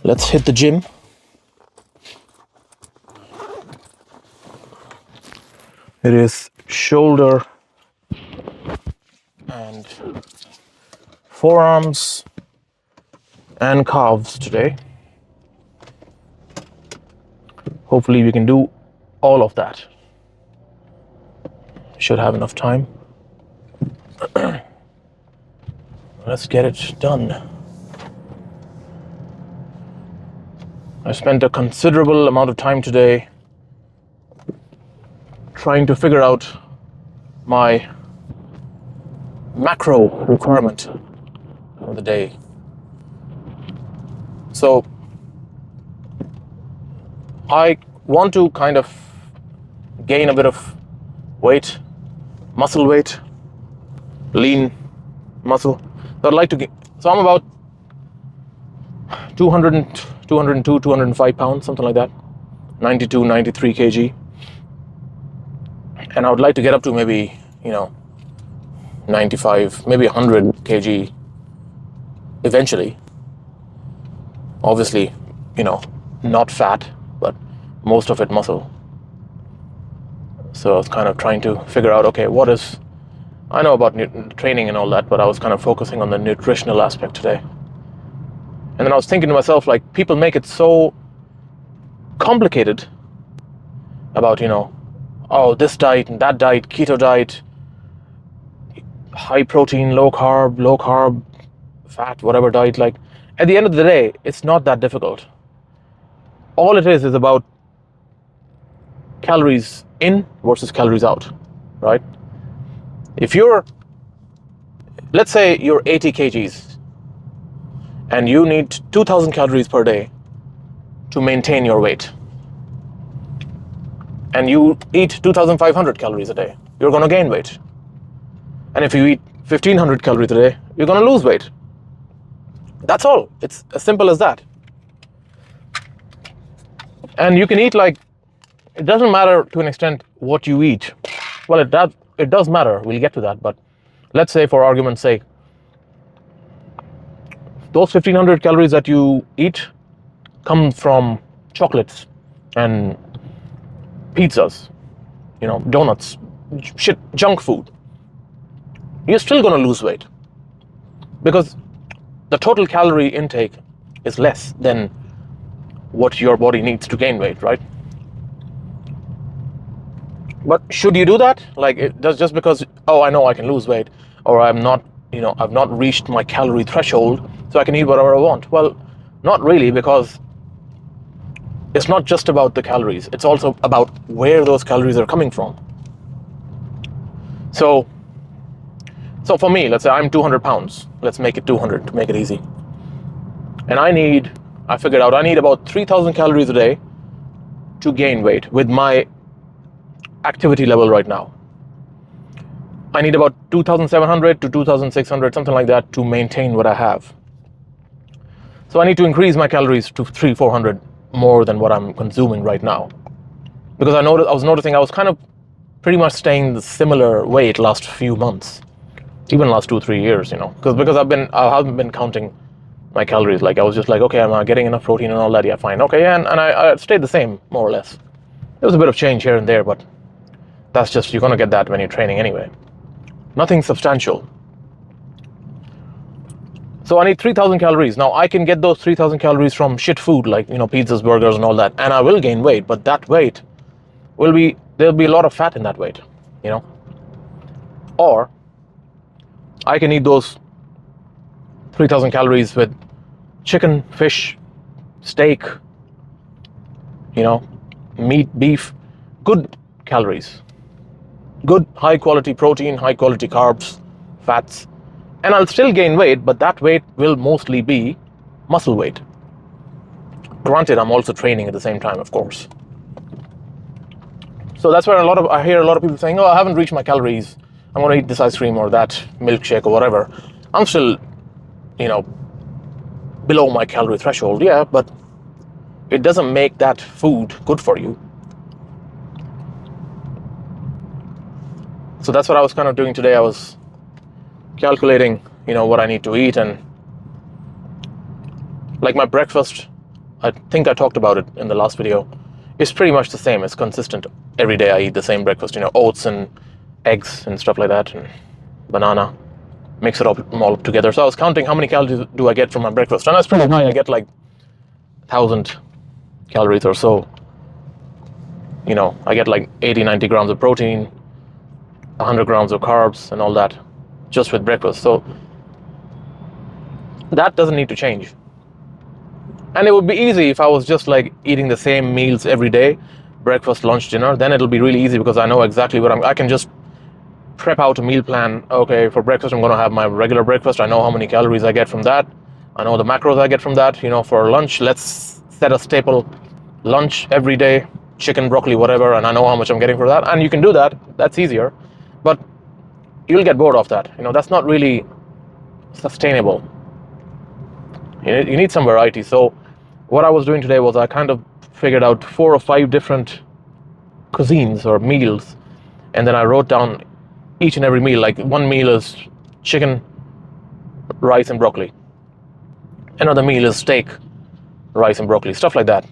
Let's hit the gym. It is shoulder and forearms and calves today. Hopefully we can do all of that. Should have enough time. Let's get it done. I spent a considerable amount of time today trying to figure out my macro requirement of the day. So I want to kind of gain a bit of weight, muscle weight, lean muscle. So I'd like to get, so I'm about 202, 205 pounds, something like that, 92, 93 kg. And I would like to get up to maybe, 95, maybe 100 kg eventually. Obviously, not fat, but most of it muscle. So I was kind of trying to figure out, okay, I know about training and all that, but I was kind of focusing on the nutritional aspect today. And then I was thinking to myself, like, people make it so complicated about, this diet and that diet, keto diet, high protein, low carb, fat, whatever diet. Like, at the end of the day, it's not that difficult. All it is about calories in versus calories out, right? Let's say you're 80 kgs and you need 2000 calories per day to maintain your weight, and you eat 2500 calories a day, you're going to gain weight. And if you eat 1500 calories a day, you're going to lose weight. That's all. It's as simple as that. And you can eat, like, it doesn't matter to an extent what you eat. Well, it does matter. We'll get to that. But let's say, for argument's sake, those 1500 calories that you eat come from chocolates and pizzas, donuts, junk food. You're still going to lose weight because the total calorie intake is less than what your body needs to gain weight, right? But should you do that? Like, it does, just because, I know I can lose weight, or I've not reached my calorie threshold, so I can eat whatever I want. Well, not really, because it's not just about the calories. It's also about where those calories are coming from. So for me, let's say I'm 200 pounds. Let's make it 200 to make it easy. And I figured out I need about 3000 calories a day to gain weight with my activity level right now. I need about 2700 to 2600, something like that, to maintain what I have. So I need to increase my calories to 300-400 more than what I'm consuming right now, because I was noticing I was kind of pretty much staying the similar weight last few months, even last 2-3 years, because I haven't been counting my calories. Like, I was just like, okay, am I getting enough protein and all that? Yeah, fine. Okay, and I stayed the same, more or less. There was a bit of change here and there, but that's just, you're going to get that when you're training anyway. Nothing substantial. So I need 3000 calories. Now, I can get those 3000 calories from shit food, like, pizzas, burgers, and all that, and I will gain weight, but that weight there'll be a lot of fat in that weight, Or I can eat those 3000 calories with chicken, fish, steak, meat, beef, good calories, good high quality protein, high quality carbs, fats, and I'll still gain weight, but that weight will mostly be muscle weight. Granted, I'm also training at the same time, of course. So that's where I hear a lot of people saying, I haven't reached my calories, I'm going to eat this ice cream or that milkshake or whatever. I'm still below my calorie threshold, yeah, but it doesn't make that food good for you. So that's what I was kind of doing today. I was calculating, what I need to eat, and like my breakfast, I think I talked about it in the last video, it's pretty much the same. It's consistent. Every day I eat the same breakfast, oats and eggs and stuff like that, and banana, mix it all up together. So I was counting how many calories do I get from my breakfast, and that's pretty high. I get like 1,000 calories or so. I get like 80-90 grams of protein, 100 grams of carbs and all that just with breakfast. So that doesn't need to change. And it would be easy if I was just like eating the same meals every day, breakfast, lunch, dinner. Then it'll be really easy because I know exactly what I can just prep out a meal plan. Okay, for breakfast I'm going to have my regular breakfast. I know how many calories I get from that. I know the macros I get from that. For lunch, let's set a staple lunch every day, chicken, broccoli, whatever, and I know how much I'm getting for that. And you can do that. That's easier. But you'll get bored of that. That's not really sustainable. You need some variety. So what I was doing today was I kind of figured out 4 or 5 different cuisines or meals, and then I wrote down each and every meal. Like one meal is chicken, rice and broccoli. Another meal is steak, rice and broccoli, stuff like that,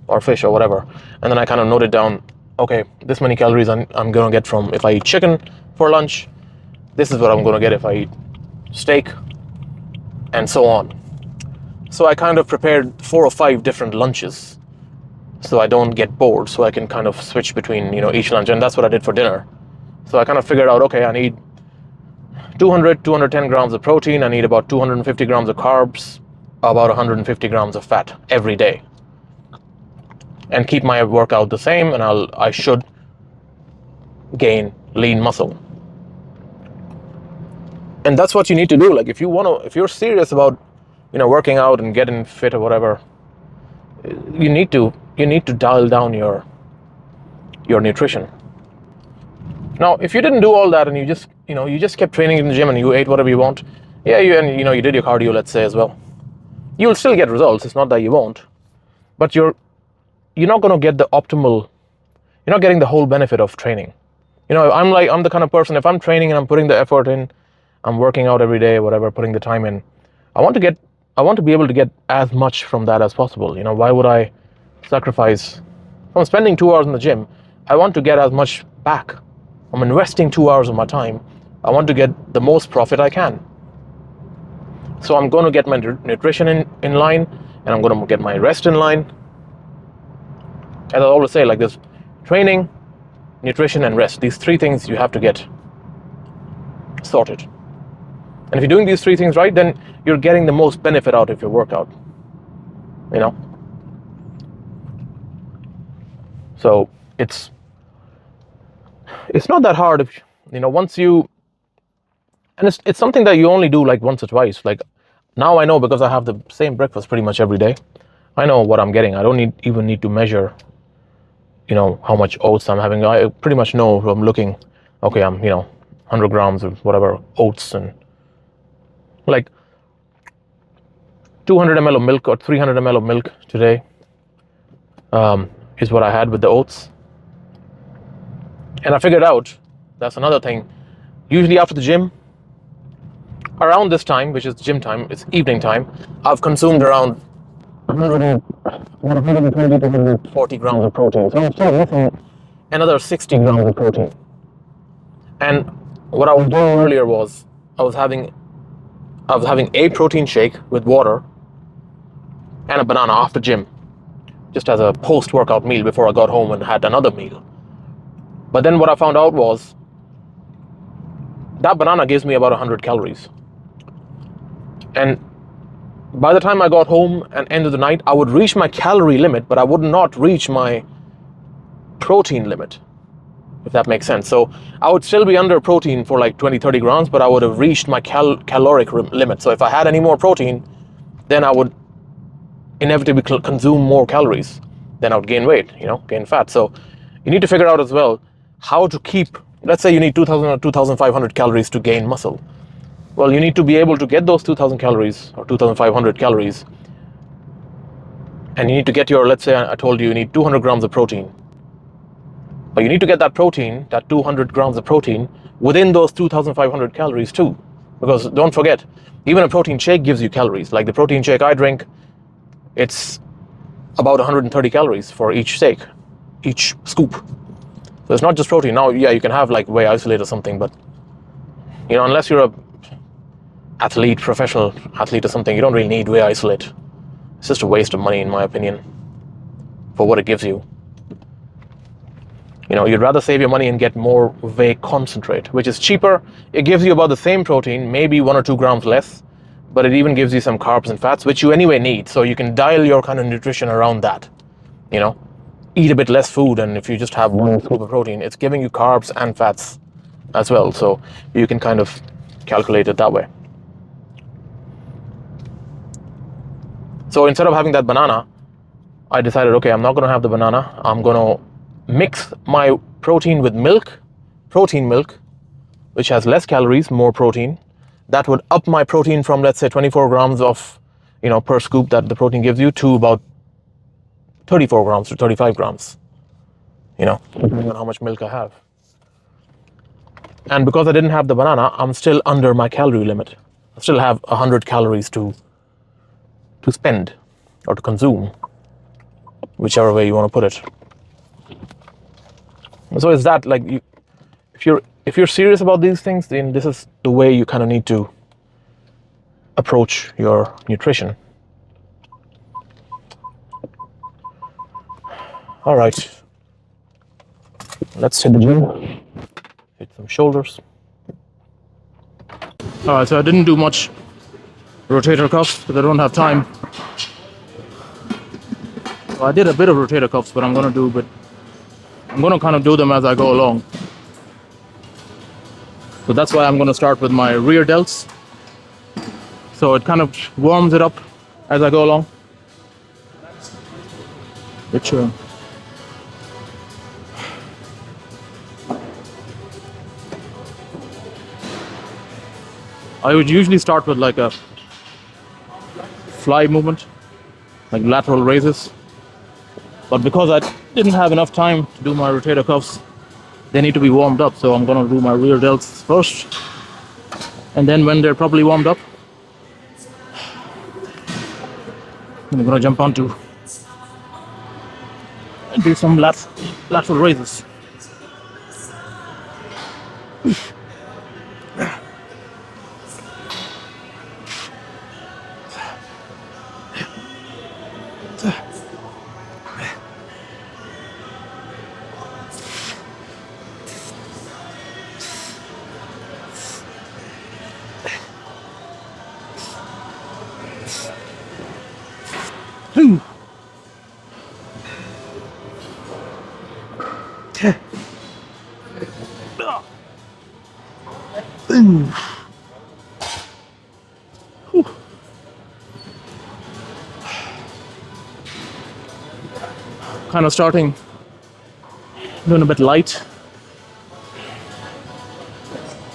or fish or whatever. And then I kind of noted down, okay, this many calories I'm going to get from if I eat chicken for lunch. This is what I'm going to get if I eat steak, and so on. So I kind of prepared 4 or 5 different lunches so I don't get bored, so I can kind of switch between, each lunch. And that's what I did for dinner. So I kind of figured out, okay, I need 210 grams of protein. I need about 250 grams of carbs, about 150 grams of fat every day. And keep my workout the same, and I should gain lean muscle. And that's what you need to do. Like if you're serious about working out and getting fit or whatever, you need to dial down your nutrition. Now, if you didn't do all that and you just kept training in the gym and you ate whatever you want, yeah, you did your cardio, let's say, as well, you'll still get results. It's not that you won't, but you're not going to get the optimal. You're not getting the whole benefit of training. I'm the kind of person, if I'm training and I'm putting the effort in, I'm working out every day, whatever, putting the time in, I want to be able to get as much from that as possible. Why would I sacrifice? If I'm spending 2 hours in the gym, I want to get as much back. I'm investing 2 hours of my time. I want to get the most profit I can. So I'm going to get my nutrition in line, and I'm going to get my rest in line. As I always say, like this: training, nutrition, and rest. These 3 things you have to get sorted. And if you're doing these 3 things right, then you're getting the most benefit out of your workout. So it's not that hard if once you, and it's something that you only do like once or twice. Like now I know, because I have the same breakfast pretty much every day. I know what I'm getting. I don't even need to measure how much oats I'm having. I pretty much know if I'm looking, okay, I'm 100 grams of whatever oats, and like 200 ml of milk or 300 ml of milk today is what I had with the oats. And I figured out, that's another thing, usually after the gym, around this time, which is gym time, it's evening time, I've consumed around 120 to 140 grams of protein. So I'm still missing another 60 grams of protein. And what I was doing earlier was I was having a protein shake with water and a banana after gym, just as a post-workout meal before I got home and had another meal. But then what I found out was that banana gives me about 100 calories. And by the time I got home and end of the night, I would reach my calorie limit, but I would not reach my protein limit, if that makes sense. So I would still be under protein for like 20-30 grams, but I would have reached my caloric limit. So if I had any more protein, then I would inevitably consume more calories. Then I would gain weight, gain fat. So you need to figure out as well how to keep, let's say you need 2,000 or 2,500 calories to gain muscle. Well, you need to be able to get those 2,000 calories or 2,500 calories. And you need to get your, let's say I told you you need 200 grams of protein. But you need to get that protein, that 200 grams of protein, within those 2,500 calories too. Because don't forget, even a protein shake gives you calories. Like the protein shake I drink, it's about 130 calories for each shake, each scoop. So it's not just protein. Now, yeah, you can have like whey isolate or something, but you know, unless you're a athlete, professional athlete or something, you don't really need whey isolate. It's just a waste of money, in my opinion, for what it gives you. You know, you'd rather save your money and get more whey concentrate, which is cheaper. It gives you about the same protein, maybe 1 or 2 grams less, but it even gives you some carbs and fats, which you anyway need. So you can dial your kind of nutrition around that. You know, eat a bit less food, and if you just have 1 scoop of protein, it's giving you carbs and fats as well. So you can kind of calculate it that way. So instead of having that banana, I decided, okay, I'm not going to have the banana. I'm going to mix my protein with milk, protein milk, which has less calories, more protein. That would up my protein from, let's say, 24 grams of, you know, per scoop that the protein gives you to about 34 grams to 35 grams, you know, depending on how much milk I have. And because I didn't have the banana, I'm still under my calorie limit. I still have 100 calories to spend or to consume, whichever way you want to put it. So it's that, like, if you're serious about these things, then this is the way you kind of need to approach your nutrition. All right, let's hit the gym, hit some shoulders. All right, so I didn't do much rotator cuffs because I don't have time. Well, I did a bit of rotator cuffs, but I'm gonna kind of do them as I go along. So that's why I'm gonna start with my rear delts. So it kind of warms it up as I go along. Which I would usually start with like a fly movement, like lateral raises. But because I didn't have enough time to do my rotator cuffs, they need to be warmed up. So I'm gonna do my rear delts first. And then when they're properly warmed up, I'm gonna jump onto and do some lateral raises. Kind of starting doing a bit light.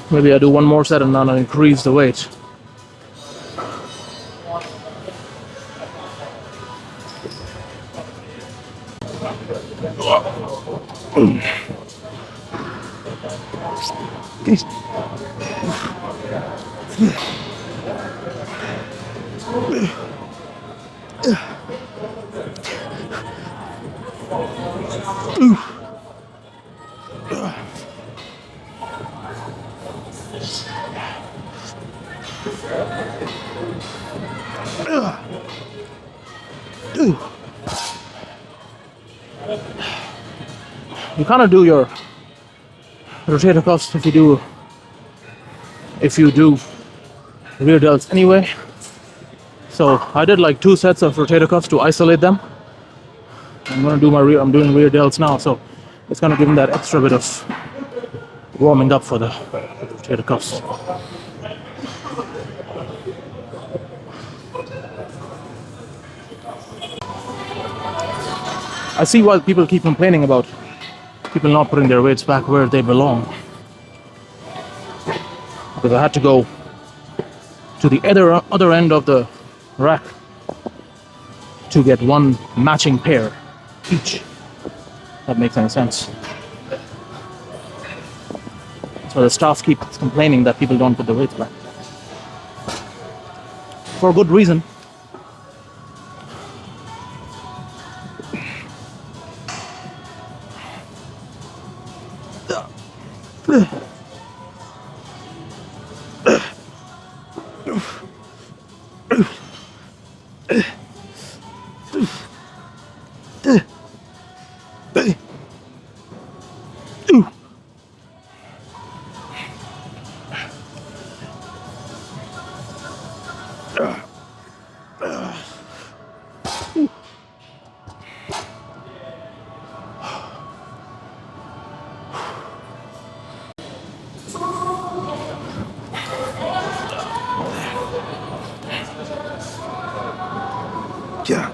Maybe I do one more set and then I increase the weight. You kind of do your rotator cuffs if you do rear delts anyway. So I did like 2 sets of rotator cuffs to isolate them. I'm doing rear delts now, so it's gonna give them that extra bit of warming up for the rotator cuffs. I see why people keep complaining about people not putting their weights back where they belong. Because I had to go to the other end of the rack to get one matching pair each. That makes any sense. So the staff keeps complaining that people don't put the weights back. For good reason. Yeah.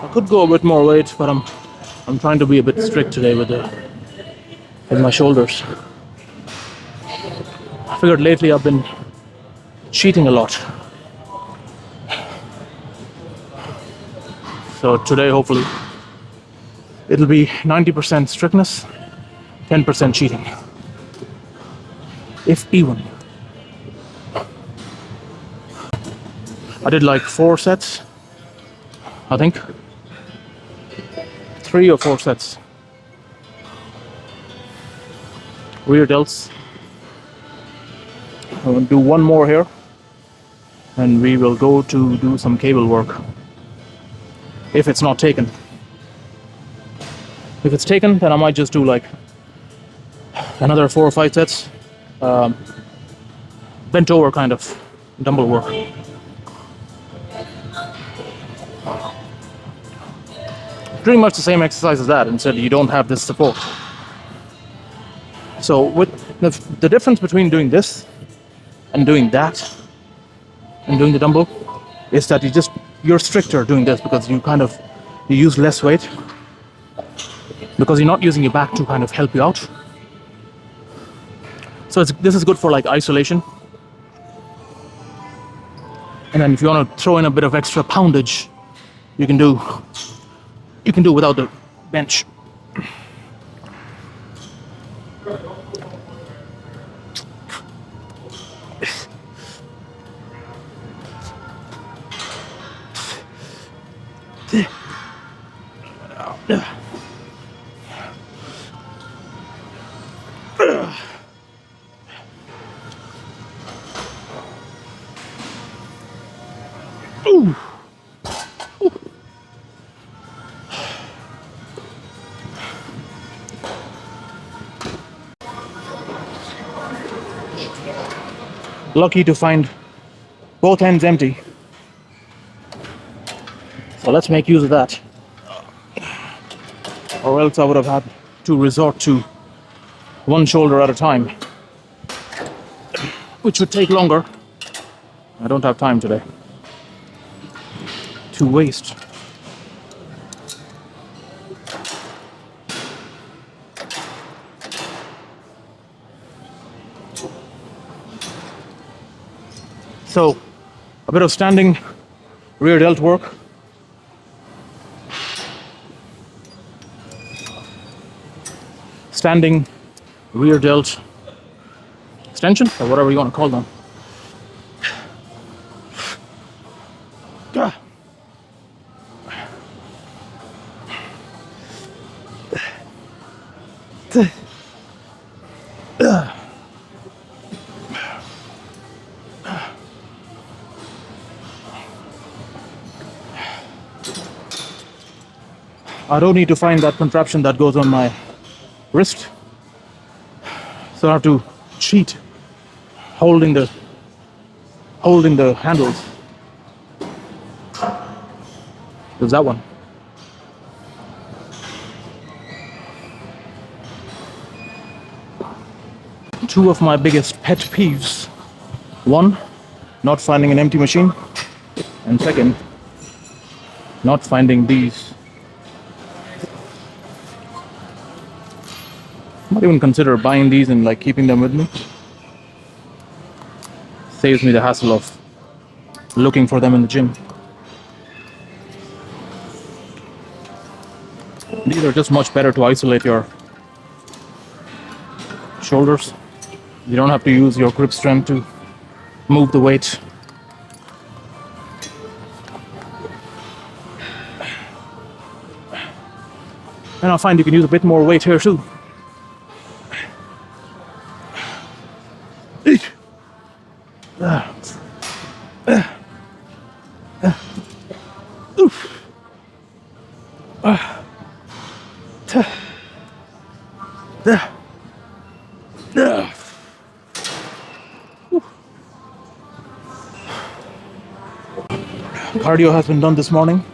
I could go a bit more weight, but I'm trying to be a bit strict today with my shoulders. I figured lately I've been cheating a lot. So today hopefully it'll be 90% strictness, 10% cheating. If even. I did like 4 sets, I think. 3 or 4 sets. Rear delts. I'm going to do one more here and we will go to do some cable work. If it's not taken. If it's taken, then I might just do like another 4 or 5 sets. Bent over kind of dumbbell work. Pretty much the same exercise as that, instead you don't have this support. So with the difference between doing this and doing that and doing the dumbbell is that you're stricter doing this because you use less weight because you're not using your back to kind of help you out. So this is good for like isolation. And then if you want to throw in a bit of extra poundage, you can do without the bench. Lucky to find both ends empty. So let's make use of that. Or else I would have had to resort to one shoulder at a time, which would take longer. I don't have time today to waste. So, a bit of standing rear delt work. Standing rear delt extension, or whatever you want to call them. I don't need to find that contraption that goes on my wrist, so I have to cheat holding the handles. There's that one. Two of my biggest pet peeves. One, not finding an empty machine. And second, not finding these. I might even consider buying these and like keeping them with me. Saves me the hassle of looking for them in the gym. These are just much better to isolate your shoulders. You don't have to use your grip strength to move the weight. And I find you can use a bit more weight here too. Cardio has been done this morning.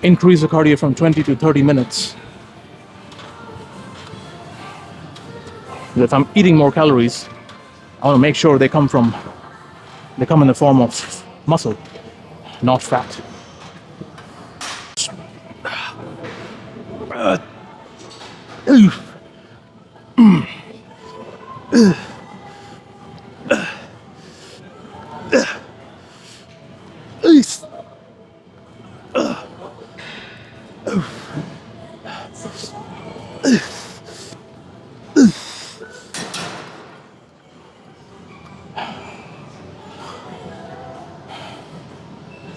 Increase the cardio from 20 to 30 minutes. If I'm eating more calories, I want to make sure they come in the form of muscle, not fat.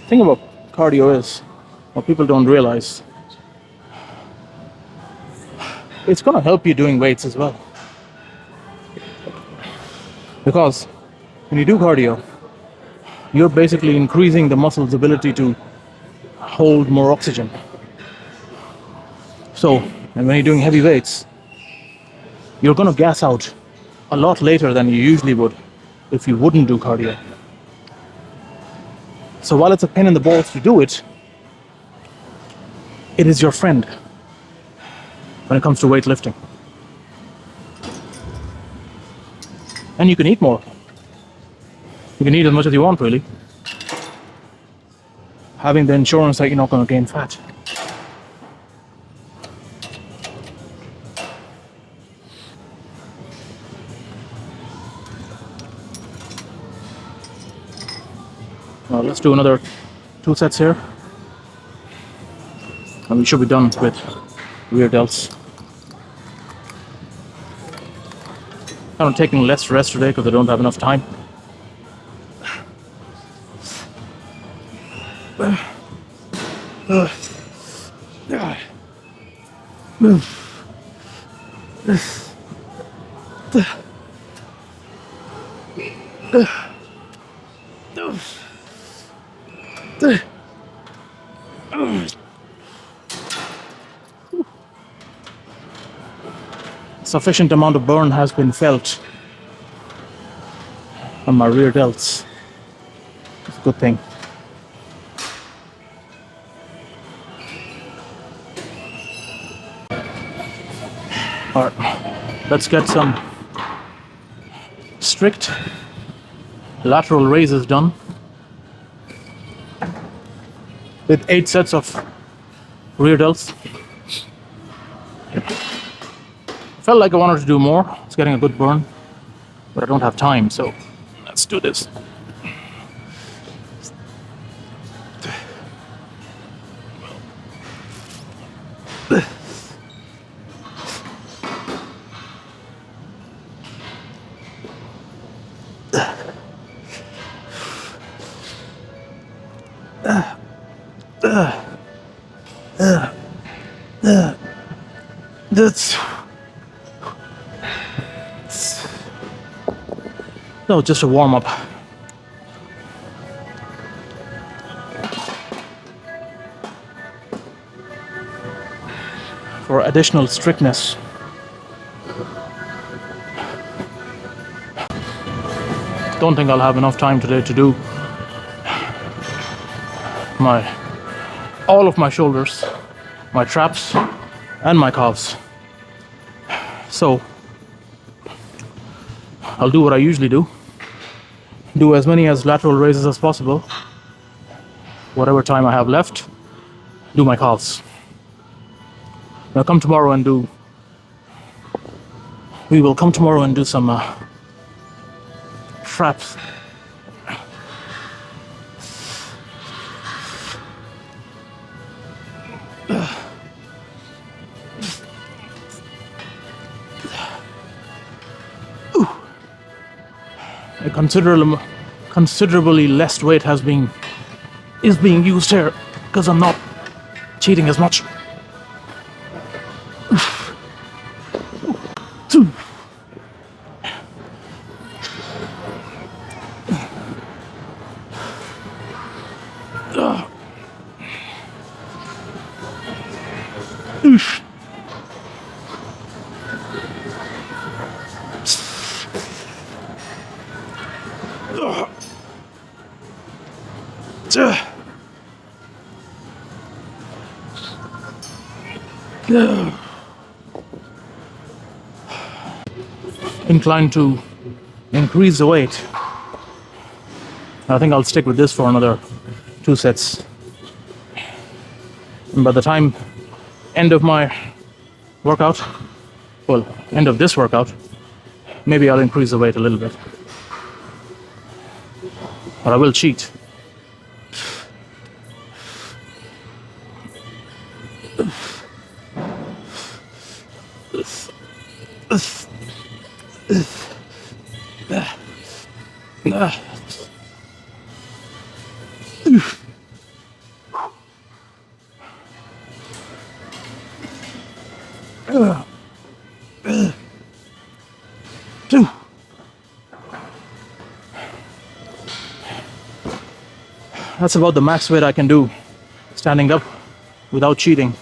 The thing about cardio is, what people don't realize, it's going to help you doing weights as well. Because when you do cardio, you're basically increasing the muscle's ability to hold more oxygen. So, and when you're doing heavy weights, you're going to gas out a lot later than you usually would if you wouldn't do cardio. So while it's a pain in the balls to do it, it is your friend when it comes to weightlifting. And you can eat more. You can eat as much as you want, really. Having the insurance that you're not going to gain fat. Now let's do another 2 sets here. And we should be done with rear delts. I'm taking less rest today because I don't have enough time. Sufficient amount of burn has been felt on my rear delts. It's a good thing. Alright, let's get some strict lateral raises done with 8 sets of rear delts. Felt like I wanted to do more. It's getting a good burn, but I don't have time, so let's do this. No, just a warm-up. For additional strictness. Don't think I'll have enough time today to do all of my shoulders, my traps, and my calves. So I'll do what I usually do. Do as many as lateral raises as possible. Whatever time I have left, do my calves. I'll come tomorrow and do. We will come tomorrow and do some traps. A considerably less weight is being used here because I'm not cheating as much. Inclined to increase the weight. I think I'll stick with this for another 2 sets. And by the time end of my workout, well, end of this workout, maybe I'll increase the weight a little bit. But I will cheat. That's about the max weight I can do standing up without cheating.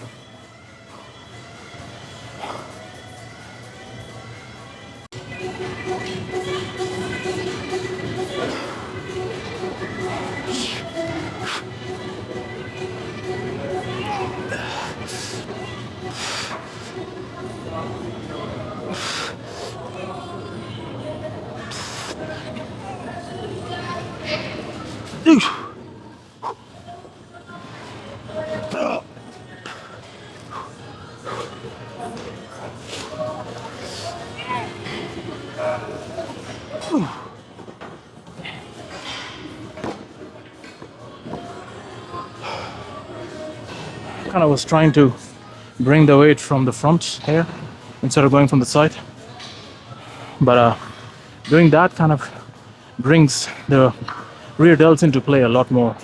Kind of was trying to bring the weight from the front here instead of going from the side, but doing that kind of brings the rear delts into play a lot more.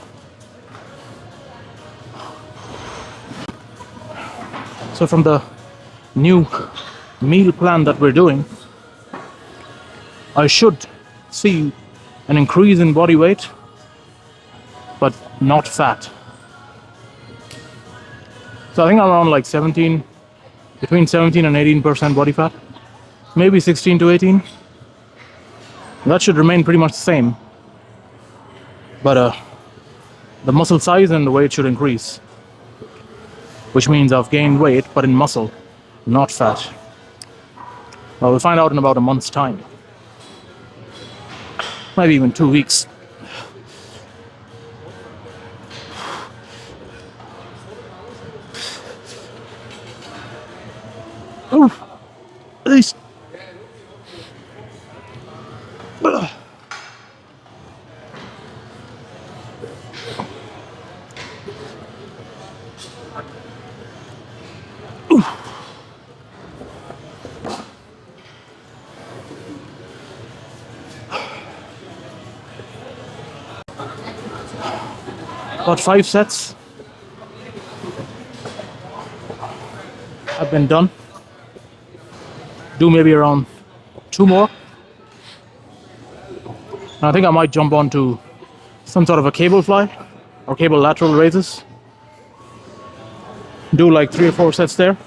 So from the new meal plan that we're doing, I should see an increase in body weight, but not fat. So I think I'm around like between 17 and 18% body fat, maybe 16 to 18. That should remain pretty much the same, but the muscle size and the weight should increase, which means I've gained weight, but in muscle, not fat. Well, we'll find out in about a month's time, maybe even 2 weeks. Oh, at least. About 5 sets have been done. Do maybe around 2 more. And I think I might jump onto some sort of a cable fly or cable lateral raises. Do like 3 or 4 sets there.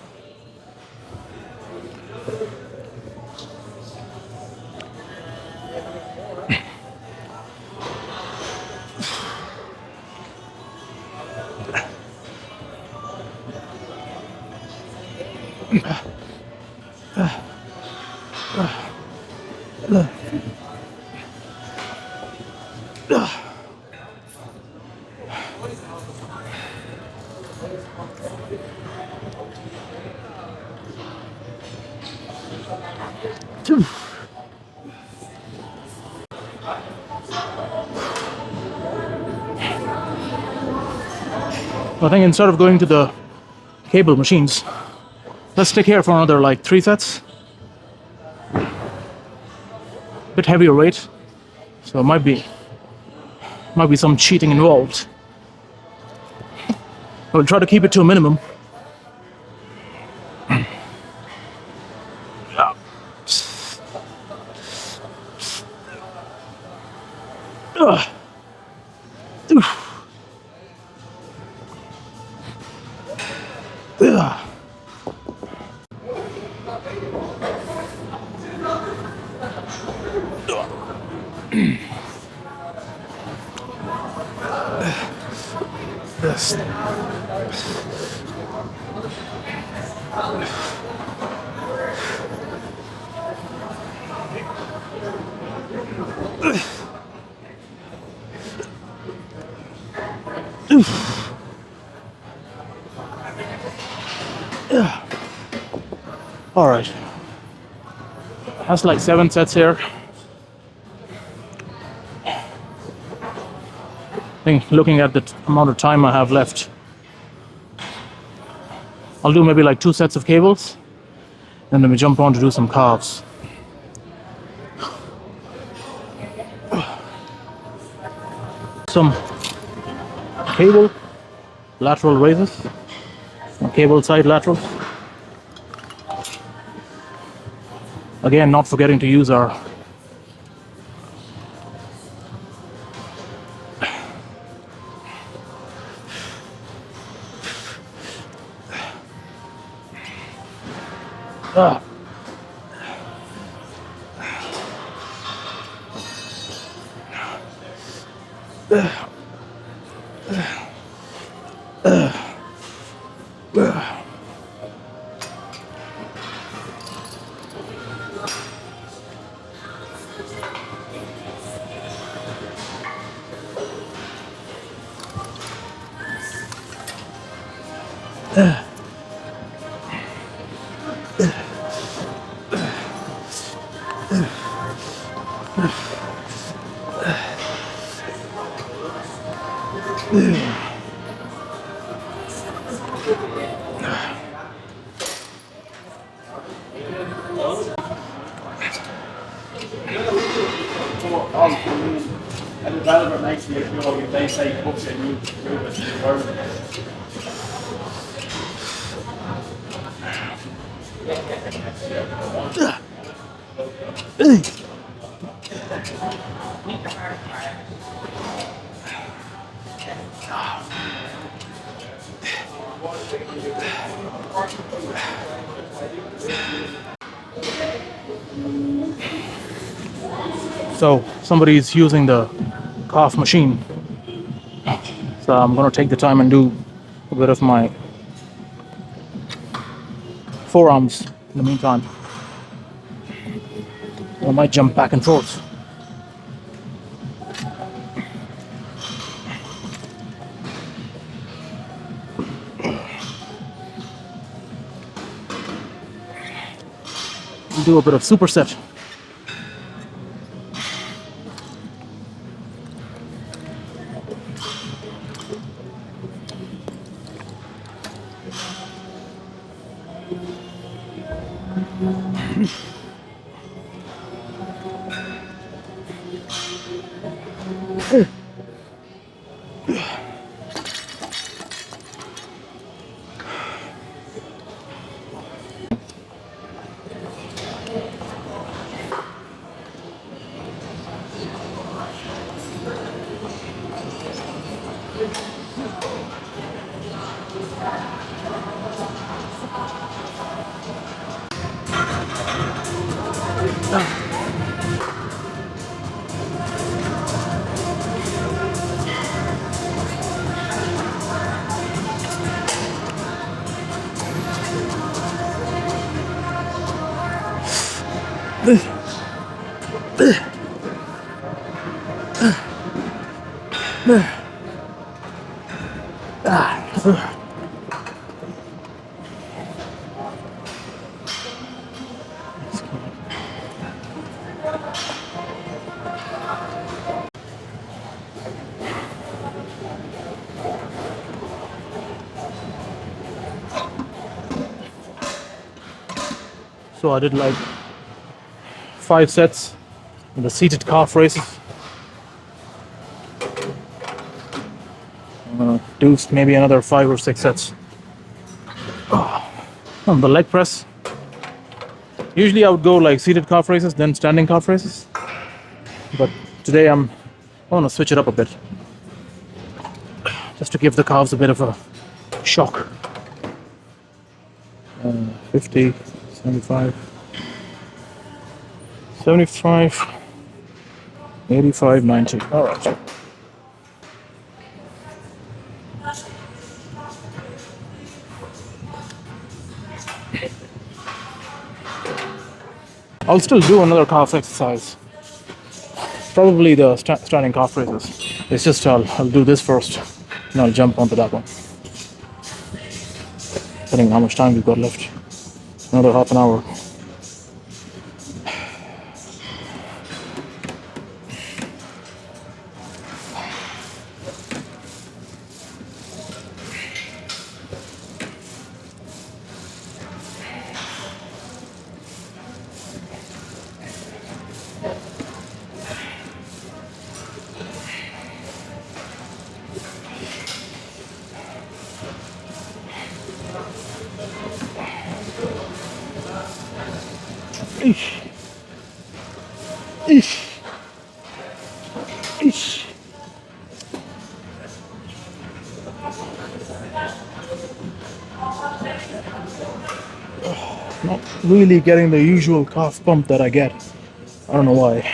I think instead of going to the cable machines, let's stick here for another like 3 sets. Bit heavier weight, so it might be some cheating involved. I will try to keep it to a minimum. This. All right, that's like 7 sets here. I think looking at the amount of time I have left, I'll do maybe like 2 sets of cables, and then we jump on to do some calves. Some cable lateral raises, some cable side laterals. Again, not forgetting to use our And the developer makes me feel if they say books and you move it to the environment. So somebody's using the calf machine. So I'm gonna take the time and do a bit of my forearms in the meantime. I might jump back and forth. Do a bit of superset. So I did like 5 sets in the seated calf raises. I'm gonna do maybe another 5 or 6 sets. On the leg press, usually I would go like seated calf raises, then standing calf raises. But today I want to switch it up a bit, just to give the calves a bit of a shock. 50, 75, 75, 85, 90. All right. I'll still do another calf exercise. Probably the standing calf raises. It's just I'll do this first, and I'll jump onto that one. Depending on how much time we've got left. Another half an hour. Eesh. Eesh. Eesh. Not really getting the usual calf pump that I get. I don't know why.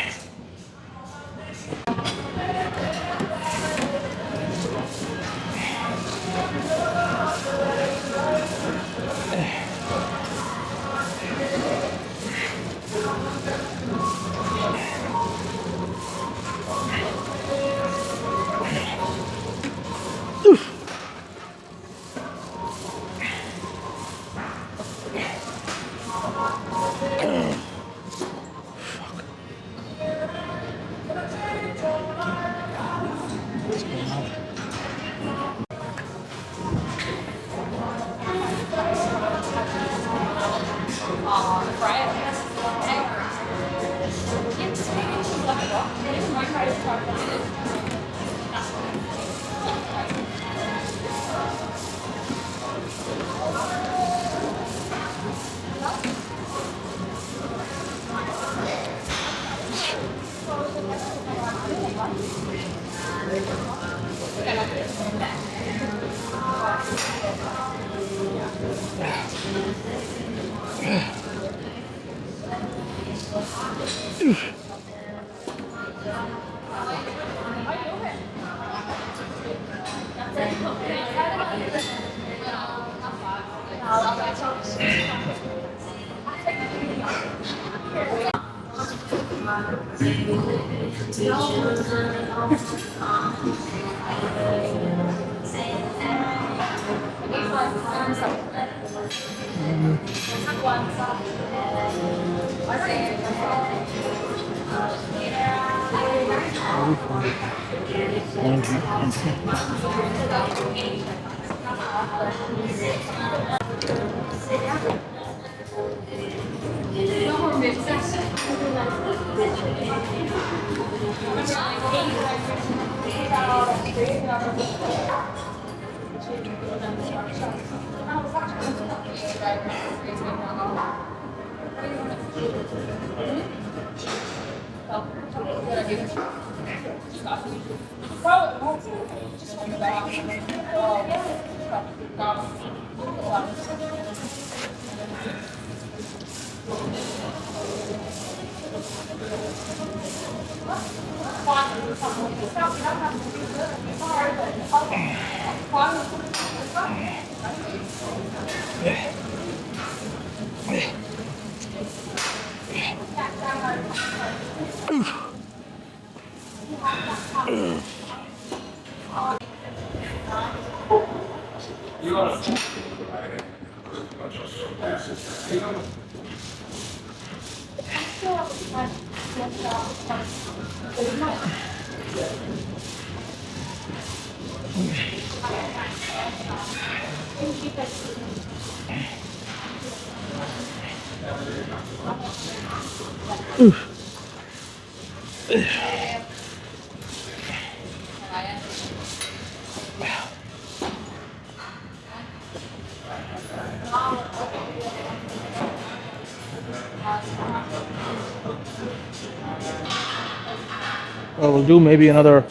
Well, we'll do maybe another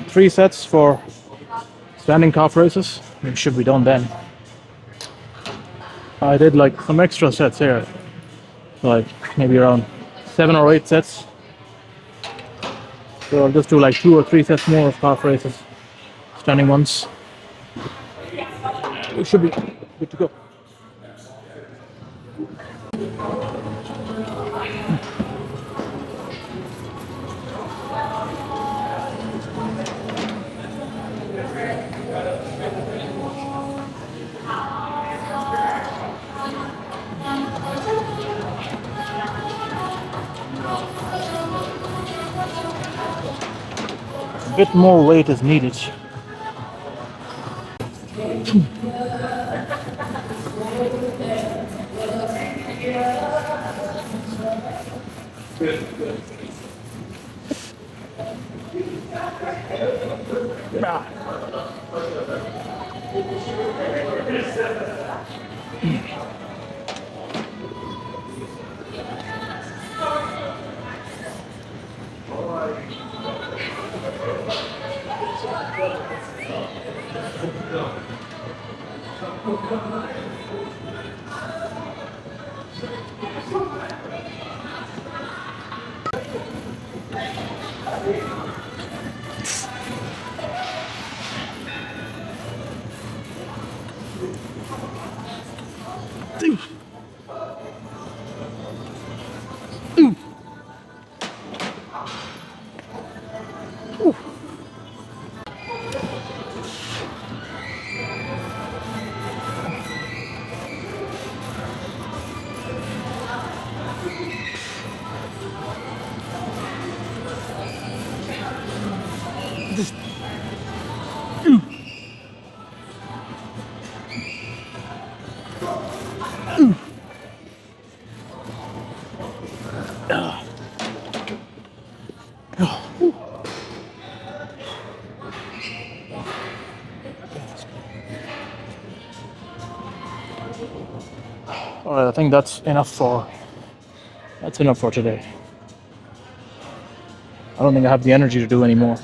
3 sets for standing calf raises. It should be done then. I did like some extra sets here, like maybe around 7 or 8 sets. So I'll just do like 2 or 3 sets more of calf raises, standing ones. We should be good to go. A bit more weight is needed. Alright, I think that's enough for today. I don't think I have the energy to do any more.